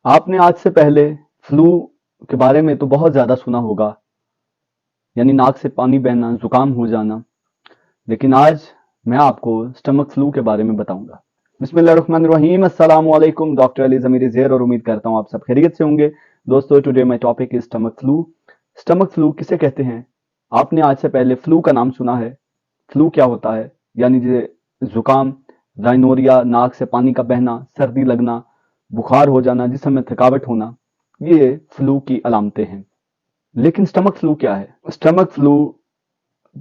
आपने आज से पहले फ्लू के बारे में तो बहुत ज्यादा सुना होगा, यानी नाक से पानी बहना, जुकाम हो जाना। लेकिन आज मैं आपको स्टमक फ्लू के बारे में बताऊंगा। बिस्मिल्लाहिर्रहमानिर्रहीम, अस्सलाम वालेकुम। डॉक्टर अली ज़मीर ज़ेर और उम्मीद करता हूँ आप सब खैरियत से होंगे। दोस्तों, today my topic is stomach flu. Stomach flu किसे कहते हैं? आपने आज से पहले फ्लू का नाम सुना है? फ्लू क्या होता है? यानी जुकाम, राइनोरिया, नाक से पानी का बहना, सर्दी लगना, बुखार हो जाना, जिस्म में थकावट होना, ये फ्लू की अलामतें हैं। लेकिन स्टमक फ्लू क्या है? स्टमक फ्लू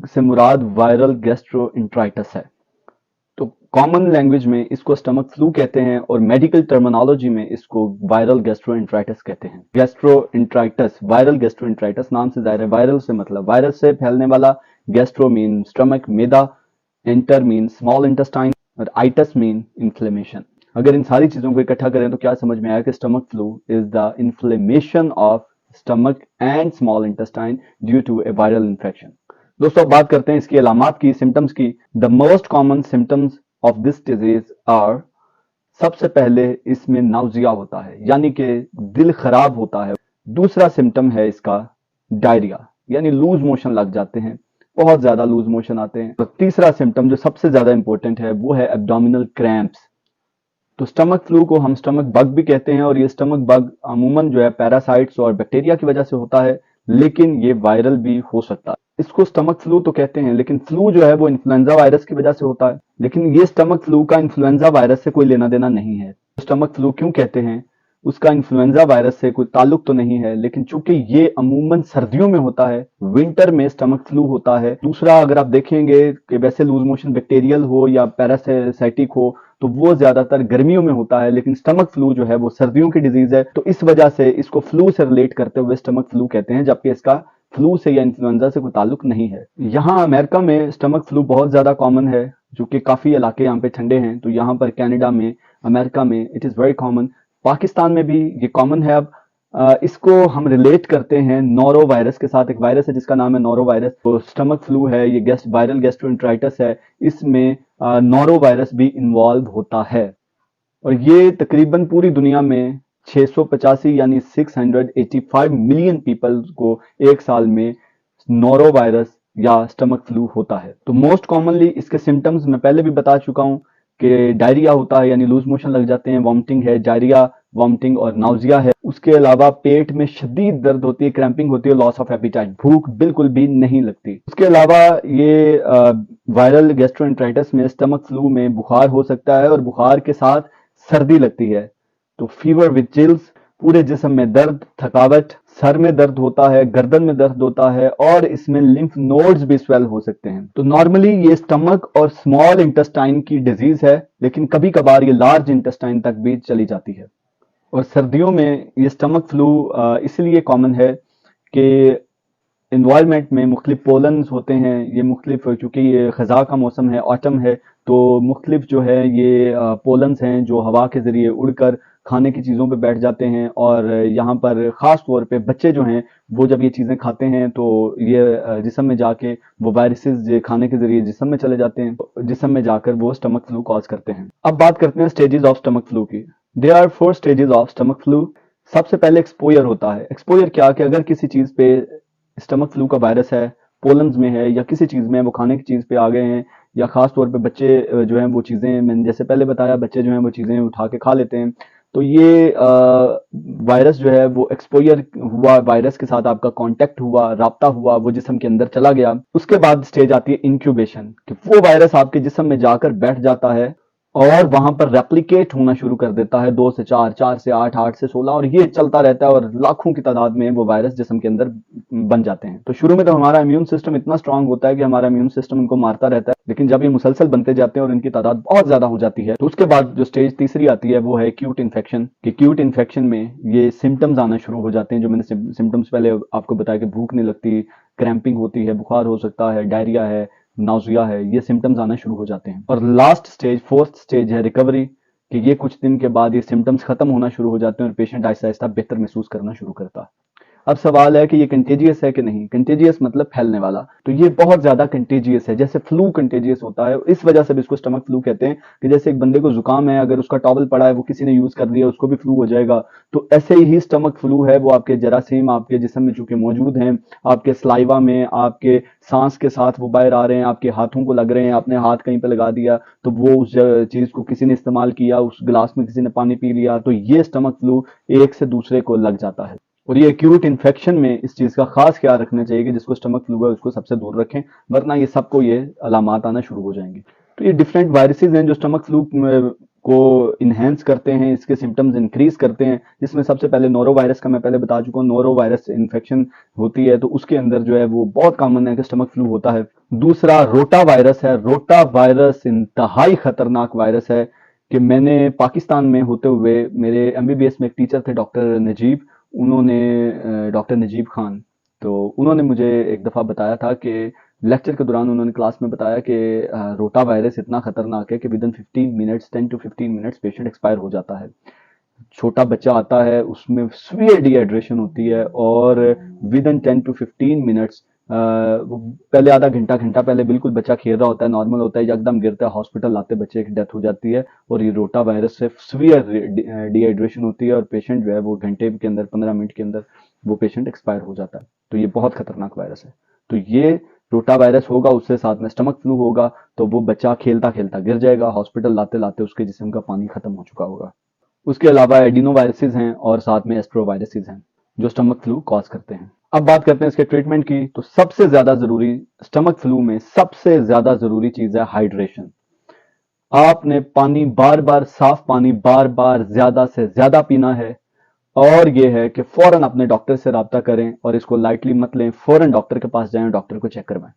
से मुराद वायरल गैस्ट्रोइंट्राइटिस है। तो कॉमन लैंग्वेज में इसको स्टमक फ्लू कहते हैं और मेडिकल टर्मिनोलॉजी में इसको वायरल गैस्ट्रोइंट्राइटिस कहते हैं। गैस्ट्रोइंट्राइटिस, वायरल गैस्ट्रोइंट्राइटिस, नाम से जाहिर है। वायरल से मतलब वायरस से फैलने वाला, गैस्ट्रो मीन स्टमक, मैदा, एंटर मीन स्मॉल इंटेस्टाइन और आइटस मीन इन्फ्लेमेशन। अगर इन सारी चीजों को इकट्ठा करें तो क्या समझ में आया कि stomach flu is the inflammation of stomach and small intestine due to a viral infection. दोस्तों, अब बात करते हैं इसकी अलामात की, सिम्टम्स की। The most common symptoms of this disease are, सबसे पहले इसमें नाउजिया होता है, यानी कि दिल खराब होता है। दूसरा सिम्टम है इसका डायरिया, यानी लूज मोशन लग जाते हैं, बहुत ज्यादा लूज मोशन आते हैं। तो तीसरा सिम्टम जो सबसे ज्यादा इंपॉर्टेंट है वो है एब्डोमिनल क्रैम्प्स। तो स्टमक फ्लू को हम स्टमक बग भी कहते हैं और ये स्टमक बग अमूमन जो है पैरासाइट्स और बैक्टीरिया की वजह से होता है, लेकिन ये वायरल भी हो सकता है। इसको स्टमक फ्लू तो कहते हैं, लेकिन फ्लू जो है वो इन्फ्लुएंजा वायरस की वजह से होता है। लेकिन ये स्टमक फ्लू का इन्फ्लुएंजा वायरस से कोई लेना देना नहीं है। स्टमक फ्लू क्यों कहते हैं? उसका इन्फ्लुएंजा वायरस से कोई ताल्लुक तो नहीं है, लेकिन चूंकि ये अमूमन सर्दियों में होता है, विंटर में स्टमक फ्लू होता है। दूसरा, अगर आप देखेंगे कि वैसे लूज मोशन बैक्टीरियल हो या पैरासाइटिक हो तो वो ज्यादातर गर्मियों में होता है, लेकिन स्टमक फ्लू जो है वो सर्दियों की डिजीज है। तो इस वजह से इसको फ्लू से रिलेट करते हुए स्टमक फ्लू कहते हैं, जबकि इसका फ्लू से या इन्फ्लुएंजा से कोई ताल्लुक नहीं है। यहाँ अमेरिका में स्टमक फ्लू बहुत ज्यादा कॉमन है, जो कि काफी इलाके यहाँ पे ठंडे हैं। तो यहाँ पर कनाडा में, अमेरिका में it is very common. Pakistan में भी ये कॉमन है। अब इसको हम रिलेट करते हैं नोरो वायरस के साथ। एक वायरस है जिसका नाम है नोरो वायरस। तो स्टमक फ्लू है, ये वायरल गैस्ट्रोएंटेराइटिस है, इसमें नोरो वायरस भी इन्वॉल्व होता है। और ये तकरीबन पूरी दुनिया में 685 यानी 685 मिलियन पीपल को एक साल में नोरो वायरस या स्टमक फ्लू होता है। तो मोस्ट कॉमनली इसके सिम्टम्स मैं पहले भी बता चुका हूं कि डायरिया होता है, यानी लूज मोशन लग जाते हैं, वॉमिटिंग है, डायरिया, वॉमिटिंग और नाउजिया है। उसके अलावा पेट में शदीद दर्द होती है, क्रैम्पिंग होती है, लॉस ऑफ एपिटाइट, भूख बिल्कुल भी नहीं लगती। उसके अलावा ये वायरल गैस्ट्रोएंटेराइटिस में, स्टमक फ्लू में बुखार हो सकता है और बुखार के साथ सर्दी लगती है। तो फीवर विद चिल्स, पूरे जिस्म में दर्द, थकावट, सर में दर्द होता है, गर्दन में दर्द होता है और इसमें लिम्फ नोड्स भी स्वेल हो सकते हैं। तो नॉर्मली ये स्टमक और स्मॉल इंटेस्टाइन की डिजीज है, लेकिन कभी कभार ये लार्ज इंटेस्टाइन तक भी चली जाती है। और सर्दियों में ये स्टमक फ्लू इसलिए कॉमन है कि इन्वायरमेंट में मुख्तलिफ पोलन्स होते हैं। ये मुख्तलिफ, चूंकि ये खजा का मौसम है, ऑटम है, तो मुख्तलिफ जो है ये पोलन्स हैं जो हवा के जरिए उड़कर खाने की चीज़ों पे बैठ जाते हैं। और यहाँ पर ख़ास तौर पे बच्चे जो हैं वो जब ये चीज़ें खाते हैं तो ये जिस्म में जाके वो वायरसेस खाने के जरिए जिस्म में चले जाते हैं, जिस्म में जाकर वो स्टमक फ्लू कॉज करते हैं। अब बात करते हैं स्टेजेस ऑफ स्टमक फ्लू की। There are 4 stages of stomach flu. सबसे पहले एक्सपोजर होता है। एक्सपोजर क्या कि अगर किसी चीज़ पे स्टमक फ्लू का वायरस है, पोलन्स में है या किसी चीज़ में, वो खाने की चीज़ पे आ गए हैं, या खास तौर पे बच्चे जो हैं वो चीज़ें, मैंने जैसे पहले बताया, बच्चे जो हैं वो चीज़ें उठा के खा लेते हैं, तो ये वायरस जो है वो एक्सपोजर हुआ, वायरस के साथ आपका कांटेक्ट हुआ, राब्ता हुआ, वो जिस्म के अंदर चला गया। उसके बाद स्टेज आती है इंक्यूबेशन, कि वो वायरस आपके जिस्म में जाकर बैठ जाता है और वहां पर रेप्लिकेट होना शुरू कर देता है, 2 से 4, 4 से 8, 8 से 16, और ये चलता रहता है और लाखों की तादाद में वो वायरस जिस्म के अंदर बन जाते हैं। तो शुरू में तो हमारा इम्यून सिस्टम इतना स्ट्रांग होता है कि हमारा इम्यून सिस्टम उनको मारता रहता है, लेकिन जब ये मुसलसल बनते जाते हैं और इनकी तादाद बहुत ज्यादा हो जाती है, तो उसके बाद जो स्टेज तीसरी आती है वो है एक्यूट इन्फेक्शन। कि एक्यूट इन्फेक्शन में ये सिम्टम्स आना शुरू हो जाते हैं, जो मैंने सिम्टम्स पहले आपको बताया कि भूख नहीं लगती, क्रैम्पिंग होती है, बुखार हो सकता है, डायरिया है, नाउजिया है, ये सिम्टम्स आना शुरू हो जाते हैं। और लास्ट स्टेज, फोर्थ स्टेज है रिकवरी, कि ये कुछ दिन के बाद ये सिम्टम्स खत्म होना शुरू हो जाते हैं और पेशेंट आहिस्ता आहिस्ता बेहतर महसूस करना शुरू करता है। अब सवाल है कि ये कंटेजियस है कि नहीं। कंटेजियस मतलब फैलने वाला, तो ये बहुत ज्यादा कंटेजियस है, जैसे फ्लू कंटेजियस होता है। इस वजह से भी इसको स्टमक फ्लू कहते हैं कि जैसे एक बंदे को जुकाम है, अगर उसका टॉवल पड़ा है वो किसी ने यूज कर लिया, उसको भी फ्लू हो जाएगा। तो ऐसे ही स्टमक फ्लू है, वो आपके जरासीम आपके जिस्म में चूंकि मौजूद हैं, आपके स्लाइवा में, आपके सांस के साथ वो बाहर आ रहे हैं, आपके हाथों को लग रहे हैं, आपने हाथ कहीं पे लगा दिया तो वो उस चीज को किसी ने इस्तेमाल किया, उस गिलास में किसी ने पानी पी लिया, तो ये स्टमक फ्लू एक से दूसरे को लग जाता है। और ये एक्यूट इन्फेक्शन में इस चीज का खास ख्याल रखना चाहिए कि जिसको स्टमक फ्लू है उसको सबसे दूर रखें, वरना ये सबको ये अलामात आना शुरू हो जाएंगे। तो ये डिफरेंट वायरसेस हैं जो स्टमक फ्लू को इनहेंस करते हैं, इसके सिम्टम्स इंक्रीज करते हैं, जिसमें सबसे पहले नोरो वायरस का मैं पहले बता चुका हूँ। नोरो वायरस इन्फेक्शन होती है तो उसके अंदर जो है वो बहुत कॉमन है कि स्टमक फ्लू होता है। दूसरा रोटा वायरस है। रोटा वायरस इंतहाई खतरनाक वायरस है कि मैंने पाकिस्तान में होते हुए, मेरे एमबीबीएस में एक टीचर थे डॉक्टर नजीब, उन्होंने डॉक्टर नजीब खान, तो उन्होंने मुझे एक दफ़ा बताया था कि लेक्चर के दौरान उन्होंने क्लास में बताया कि रोटा वायरस इतना खतरनाक है कि within 15 minutes 10 to 15 minutes patient expire हो जाता है। छोटा बच्चा आता है, उसमें सीवियर डिहाइड्रेशन होती है और विद इन 10 टू 15 मिनट्स, पहले आधा घंटा घंटा पहले बिल्कुल बच्चा खेल रहा होता है, नॉर्मल होता है, एकदम गिरता है, हॉस्पिटल लाते बच्चे की डेथ हो जाती है। और ये रोटा वायरस से सीवियर डिहाइड्रेशन होती है और पेशेंट जो है वो घंटे के अंदर 15 मिनट के अंदर वो पेशेंट एक्सपायर हो जाता है। तो ये बहुत खतरनाक वायरस है। तो ये रोटा वायरस होगा, उससे साथ में स्टमक फ्लू होगा, तो वो बच्चा खेलता खेलता गिर जाएगा, हॉस्पिटल लाते लाते उसके जिस्म का पानी खत्म हो चुका होगा। उसके अलावा एडिनोवायरसेस हैं और साथ में एस्ट्रोवायरसेस हैं जो स्टमक फ्लू कॉज करते हैं। अब बात करते हैं इसके ट्रीटमेंट की। तो सबसे ज्यादा जरूरी स्टमक फ्लू में सबसे ज्यादा जरूरी चीज है हाइड्रेशन। आपने पानी बार बार, साफ पानी बार बार ज्यादा से ज्यादा पीना है। और यह है कि फौरन अपने डॉक्टर से राब्ता करें और इसको लाइटली मत लें, फौरन डॉक्टर के पास जाएं, डॉक्टर को चेक करवाएं।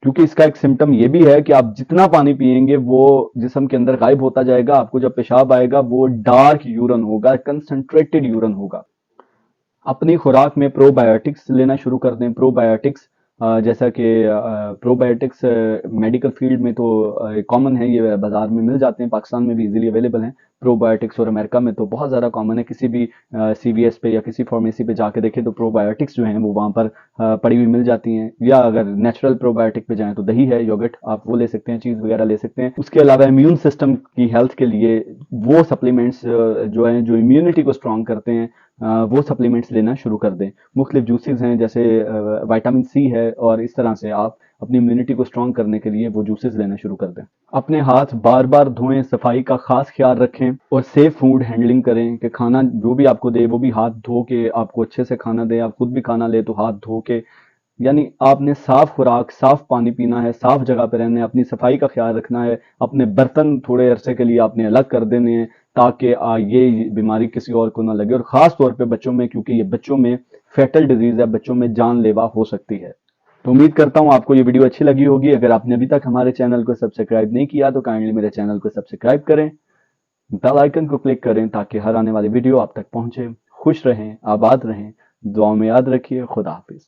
क्योंकि इसका एक सिम्टम ये भी है कि आप जितना पानी पिएंगे वो जिस्म के अंदर गायब होता जाएगा। आपको जब पेशाब आएगा वो डार्क यूरन होगा, कंसंट्रेटेड यूरन होगा। अपनी खुराक में प्रोबायोटिक्स लेना शुरू कर दें। प्रोबायोटिक्स जैसा कि प्रोबायोटिक्स मेडिकल फील्ड में तो कॉमन है, ये बाजार में मिल जाते हैं, पाकिस्तान में भी इजीली अवेलेबल हैं प्रोबायोटिक्स, और अमेरिका में तो बहुत ज़्यादा कॉमन है। किसी भी सीवीएस पे या किसी फार्मेसी पे जाके देखें तो प्रोबायोटिक्स जो हैं वो वहाँ पर पड़ी हुई मिल जाती हैं। या अगर नेचुरल प्रोबायोटिक पे जाएं तो दही है, योगर्ट, आप वो ले सकते हैं, चीज़ वगैरह ले सकते हैं। उसके अलावा इम्यून सिस्टम की हेल्थ के लिए वो सप्लीमेंट्स जो हैं जो इम्यूनिटी को स्ट्रॉन्ग करते हैं, वो सप्लीमेंट्स लेना शुरू कर दें। मुख्तलिफ जूसेस हैं जैसे विटामिन सी है, और इस तरह से आप अपनी इम्यूनिटी को स्ट्रॉन्ग करने के लिए वो जूसेस लेना शुरू कर दें। अपने हाथ बार बार धोएं, सफाई का खास ख्याल रखें और सेफ फूड हैंडलिंग करें कि खाना जो भी आपको दे वो भी हाथ धो के आपको अच्छे से खाना दे। आप खुद भी खाना ले तो हाथ धो के, यानी आपने साफ खुराक, साफ पानी पीना है, साफ जगह पे रहना है, अपनी सफाई का ख्याल रखना है। अपने बर्तन थोड़े अरसे के लिए आपने अलग कर देने हैं ताकि ये बीमारी किसी और को ना लगे, और खास तौर पे बच्चों में, क्योंकि ये बच्चों में फैटल डिजीज है, बच्चों में जानलेवा हो सकती है। तो उम्मीद करता हूं आपको ये वीडियो अच्छी लगी होगी। अगर आपने अभी तक हमारे चैनल को सब्सक्राइब नहीं किया तो काइंडली मेरे चैनल को सब्सक्राइब करें, बेल आइकन को क्लिक करें ताकि हर आने वाली वीडियो आप तक पहुंचे। खुश रहें, आबाद रहें, दुआ में याद रखिए। खुदा हाफिज।